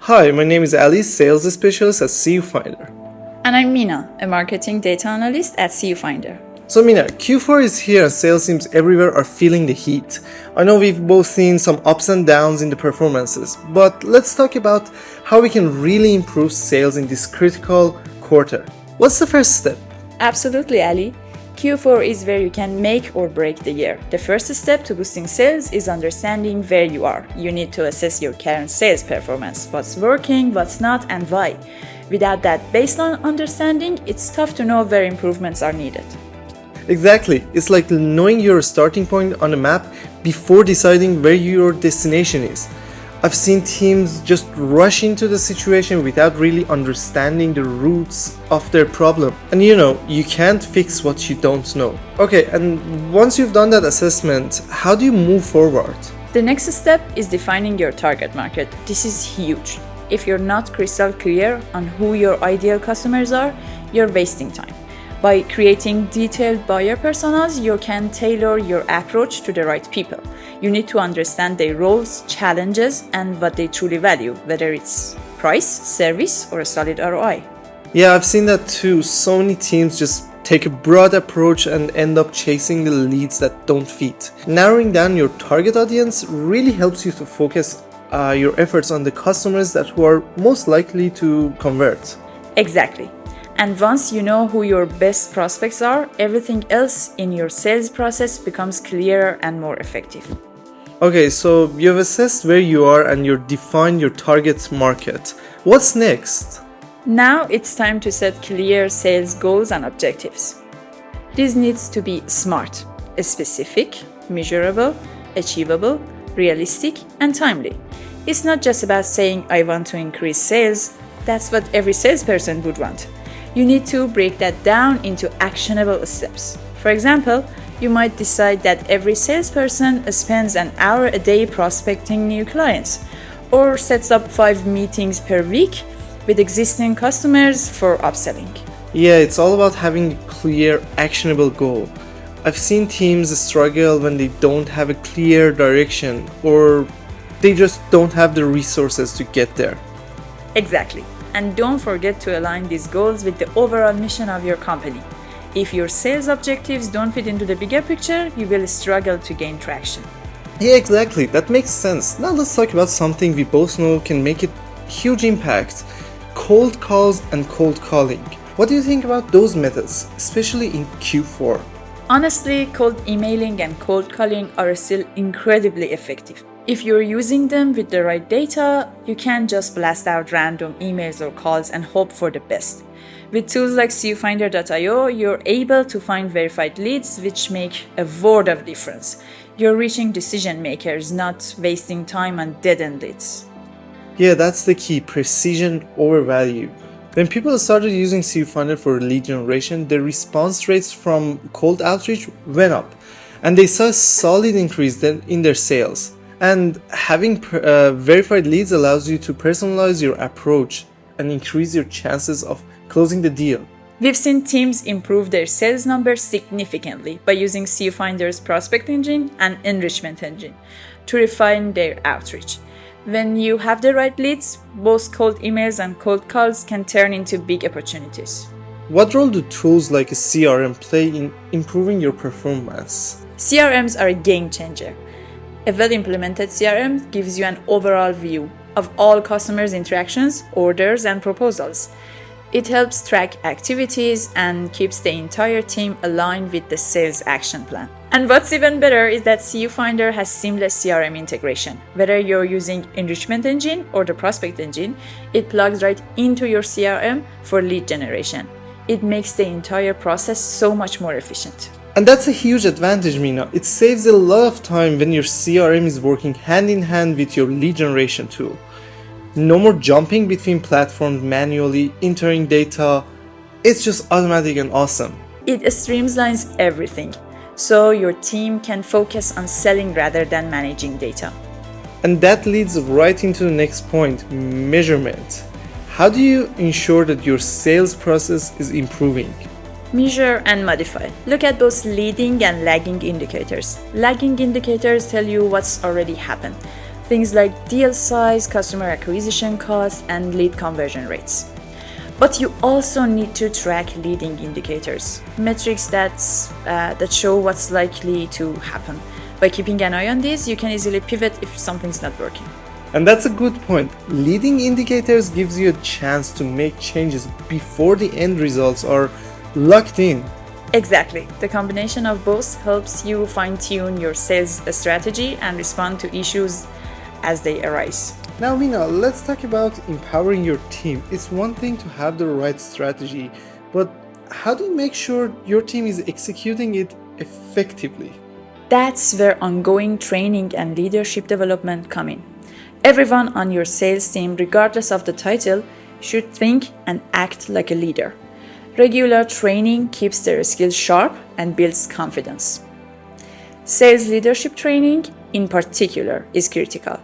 Hi, my name is Ali, Sales Specialist at CUFinder. And I'm Mina, a Marketing Data Analyst at CUFinder. So Mina, Q4 is here and sales teams everywhere are feeling the heat. I know we've both seen some ups and downs in the performances, but let's talk about how we can really improve sales in this critical quarter. What's the first step? Absolutely, Ali. Q4 is where you can make or break the year. The first step to boosting sales is understanding where you are. You need to assess your current sales performance, what's working, what's not, and why. Without that baseline understanding, it's tough to know where improvements are needed. Exactly. It's like knowing your starting point on a map before deciding where your destination is. I've seen teams just rush into the situation without really understanding the roots of their problem. And you can't fix what you don't know. Okay, and once you've done that assessment, how do you move forward? The next step is defining your target market. This is huge. If you're not crystal clear on who your ideal customers are, you're wasting time. By creating detailed buyer personas, you can tailor your approach to the right people. You need to understand their roles, challenges, and what they truly value, whether it's price, service, or a solid ROI. Yeah, I've seen that too. So many teams just take a broad approach and end up chasing the leads that don't fit. Narrowing down your target audience really helps you to focus your efforts on the customers who are most likely to convert. Exactly. And once you know who your best prospects are, everything else in your sales process becomes clearer and more effective. Okay, so you've assessed where you are and you've defined your target market. What's next? Now it's time to set clear sales goals and objectives. This needs to be smart, specific, measurable, achievable, realistic, and timely. It's not just about saying, I want to increase sales. That's what every salesperson would want. You need to break that down into actionable steps. For example, you might decide that every salesperson spends an hour a day prospecting new clients, or sets up 5 meetings per week with existing customers for upselling. Yeah, it's all about having a clear, actionable goal. I've seen teams struggle when they don't have a clear direction or they just don't have the resources to get there. Exactly. And don't forget to align these goals with the overall mission of your company. If your sales objectives don't fit into the bigger picture, you will struggle to gain traction. Yeah, exactly. That makes sense. Now let's talk about something we both know can make a huge impact. Cold calls and cold calling. What do you think about those methods, especially in Q4? Honestly, cold emailing and cold calling are still incredibly effective. If you're using them with the right data, you can't just blast out random emails or calls and hope for the best. With tools like CUFinder.io, you're able to find verified leads, which make a world of difference. You're reaching decision makers, not wasting time on dead-end leads. Yeah, that's the key, precision over value. When people started using CUFinder for lead generation, their response rates from cold outreach went up, and they saw a solid increase in their sales. And having verified leads allows you to personalize your approach and increase your chances of closing the deal. We've seen teams improve their sales numbers significantly by using CUFinder's prospect engine and enrichment engine to refine their outreach. When you have the right leads, both cold emails and cold calls can turn into big opportunities. What role do tools like a CRM play in improving your performance? CRMs are a game changer. A well-implemented CRM gives you an overall view of all customers' interactions, orders, and proposals. It helps track activities and keeps the entire team aligned with the sales action plan. And what's even better is that CUFinder has seamless CRM integration. Whether you're using Enrichment engine or the prospect engine, it plugs right into your CRM for lead generation. It makes the entire process so much more efficient. And that's a huge advantage, Mina. It saves a lot of time when your CRM is working hand in hand with your lead generation tool. No more jumping between platforms manually, entering data. It's just automatic and awesome. It streamlines everything, so your team can focus on selling rather than managing data. And that leads right into the next point, measurement. How do you ensure that your sales process is improving? Measure and modify. Look at both leading and lagging indicators. Lagging indicators tell you what's already happened. things like deal size, customer acquisition cost, and lead conversion rates. But you also need to track leading indicators, metrics that show what's likely to happen. By keeping an eye on these, you can easily pivot if something's not working. And that's a good point. Leading indicators gives you a chance to make changes before the end results are locked in. Exactly. The combination of both helps you fine-tune your sales strategy and respond to issues as they arise. Now, Mina, let's talk about empowering your team. It's one thing to have the right strategy, but how do you make sure your team is executing it effectively? That's where ongoing training and leadership development come in. Everyone on your sales team, regardless of the title, should think and act like a leader. Regular training keeps their skills sharp and builds confidence. Sales leadership training, in particular, is critical.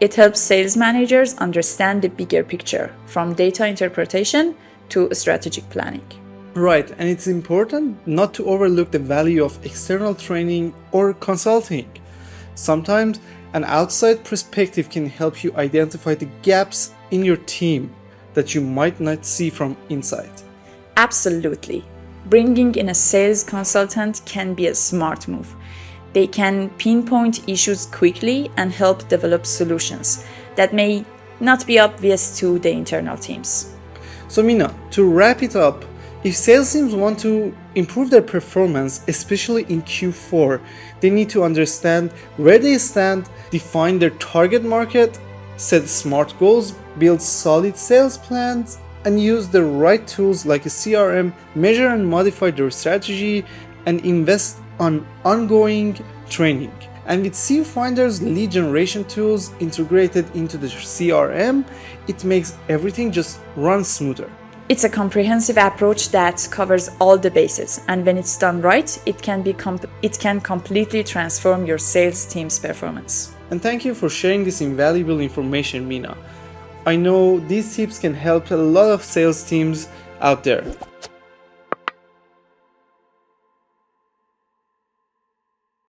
It helps sales managers understand the bigger picture, from data interpretation to strategic planning. Right, and it's important not to overlook the value of external training or consulting. Sometimes an outside perspective can help you identify the gaps in your team that you might not see from inside. Absolutely. Bringing in a sales consultant can be a smart move. They can pinpoint issues quickly and help develop solutions that may not be obvious to the internal teams. So Mina, to wrap it up, if sales teams want to improve their performance, especially in Q4, they need to understand where they stand, define their target market, set smart goals, build solid sales plans, and use the right tools like a CRM, measure and modify their strategy, and invest on ongoing training. And with CUFinder's lead generation tools integrated into the CRM, it makes everything just run smoother. It's a comprehensive approach that covers all the bases, and when it's done right, it can completely transform your sales team's performance. And thank you for sharing this invaluable information, Mina. I know these tips can help a lot of sales teams out there.